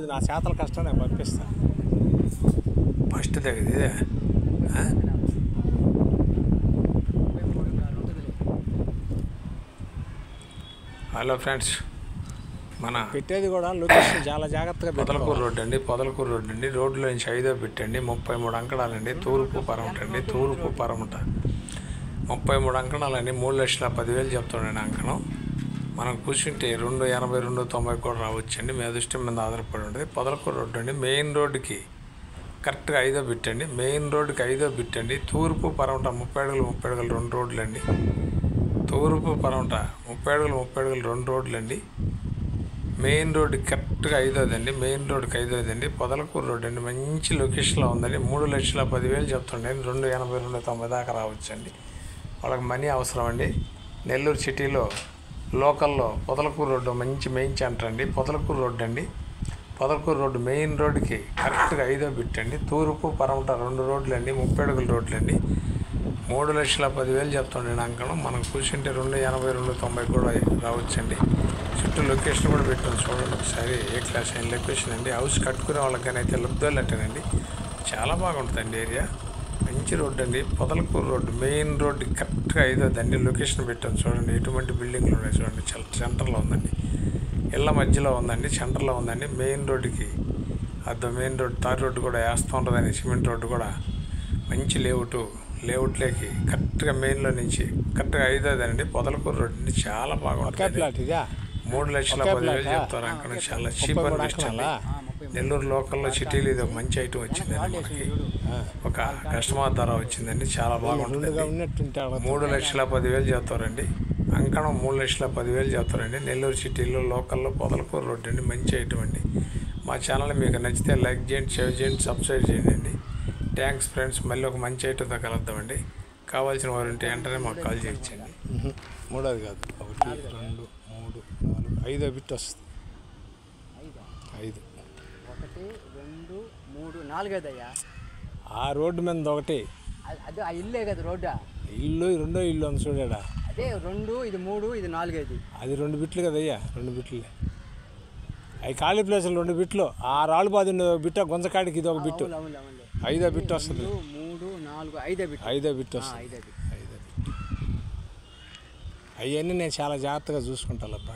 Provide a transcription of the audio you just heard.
ఇది నా చేతల కష్టం నేను పంపిస్తాను. ఫస్ట్ తగ్గది ఇదే. హలో ఫ్రెండ్స్, మన పెట్టేది కూడా లొకేషన్ చాలా జాగ్రత్తగా పొదలకూరు రోడ్డు అండి. పొదలకూరు రోడ్డు అండి. రోడ్లో నుంచి 5వ పెట్టండి. 33 అంకణాలండి. తూర్పు పరమట అండి. తూర్పు పరమట 33 అంకణాలండి. 3,10,000 చెప్తాడండి అంకణం. మనం కూర్చుంటే 280, 290 కూడా రావచ్చండి. మీ అదృష్టం మీద ఆధారపడి ఉంటుంది. పొదలకూరు రోడ్డు అండి. మెయిన్ రోడ్డుకి కరెక్ట్గా 5వ పెట్టండి. మెయిన్ రోడ్డుకి 5వ పెట్టండి. తూర్పు పరమట 30 అడుగులు 30 అడుగులు 2 రోడ్లు అండి. తూర్పు పరమట 30 అడుగులు 30 అడుగులు 2 రోడ్లు అండి. మెయిన్ రోడ్డు కరెక్ట్గా 5వది అండి. మెయిన్ రోడ్డుకి 5వది అండి. పొదలకూరు రోడ్డు అండి. మంచి లొకేషన్లో ఉందండి. 3,10,000 చెప్తుండే. 280, 290 దాకా రావచ్చండి. వాళ్ళకి మనీ అవసరం అండి. నెల్లూరు సిటీలో లోకల్లో పొదలకూరు రోడ్డు మంచి మెయిన్ సెంటర్ అండి. పొదలకూరు రోడ్డు అండి. పొదలకూరు రోడ్డు మెయిన్ రోడ్డుకి కరెక్ట్గా 5వ పెట్టండి. తూర్పు పరమట 2 రోడ్లు అండి. 30 అడుగుల రోడ్లు అండి. 3,10,000 చెప్తుండే అంకణం. మనం కూర్చుంటే 280, 290 కూడా రావచ్చండి. చుట్టూ లొకేషన్ కూడా పెట్టాం చూడండి ఒకసారి. ఏ క్లాస్ అయిన లొకేషన్ అండి. హౌస్ కట్టుకునే వాళ్ళకి కానీ అయితే లబ్ధోళ్ళంటేనండి చాలా బాగుంటుందండి ఏరియా. మంచి రోడ్డు అండి. పొదలకూరు రోడ్డు మెయిన్ రోడ్డు కరెక్ట్గా 5వది అండి. లొకేషన్ పెట్టాం చూడండి. ఎటువంటి బిల్డింగ్లు ఉన్నాయి చూడండి. చాలా సెంటర్లో ఉందండి. ఇళ్ళ మధ్యలో ఉందండి. సెంటర్లో ఉందండి. మెయిన్ రోడ్డుకి మెయిన్ రోడ్డు తార్ రోడ్డు కూడా వేస్తూ ఉంటుందండి. సిమెంట్ రోడ్డు కూడా మంచి లేఅవుట్లోకి కరెక్ట్గా మెయిన్లో నుంచి కరెక్ట్గా 5వది అండి. పొదలకూరు రోడ్డు అండి. చాలా బాగుంటుంది. 3,10,000 చెప్తారు అంకణం. చాలా చీప్ అండ్ బెస్ట్ అండి. నెల్లూరు లోకల్లో సిటీలో ఇది ఒక మంచి ఐటమ్ వచ్చిందండి. మనకి ఒక కస్టమర్ ధర వచ్చిందండి. చాలా బాగుంటుంది. 3,10,000 చెప్తారండి అంకణం. 3,10,000 చెప్తారండి. నెల్లూరు సిటీలో లోకల్లో పొదలకూరు రోడ్డు అండి. మంచి ఐటమ్ అండి. మా ఛానల్ మీకు నచ్చితే లైక్ చేయండి, షేర్ చేయండి, సబ్స్క్రైబ్ చేయండి. Thanks friends. మళ్ళీ ఒక మంచి ఐటమ్తో కలుద్దామండి. కావాల్సిన వారు ఉంటే వెంటనే మాకు కాల్ చేయించండి. 3వది కాదు, 1, 2, 3, 4, 5వ బిట్ వస్తుంది. 5, 1, 2, 3, 4 ఆ రోడ్డు మీద ఒకటి. అదే ఆ ఇల్లే కదా రోడ్డా? ఇల్లు 2వ ఇల్లు అని చూడాడా. అదే 2, ఇది 3, ఇది 4. అది 2 బిట్లు కదయ్యా. 2 బిట్లు అవి ఖాళీ ప్లేసులు 2 బిట్లు. ఆ రాళ్ళు బాధ బిట్ట గుంజకాడికి ఇది ఒక బిట్టు. 5వ బిట్ వస్తుంది. 3, 4, 5 బిట్. 5వ బిట్ వస్తుంది. 5వ బిట్. అవన్నీ నేను చాలా జాగ్రత్తగా చూసుకుంటాను అబ్బా.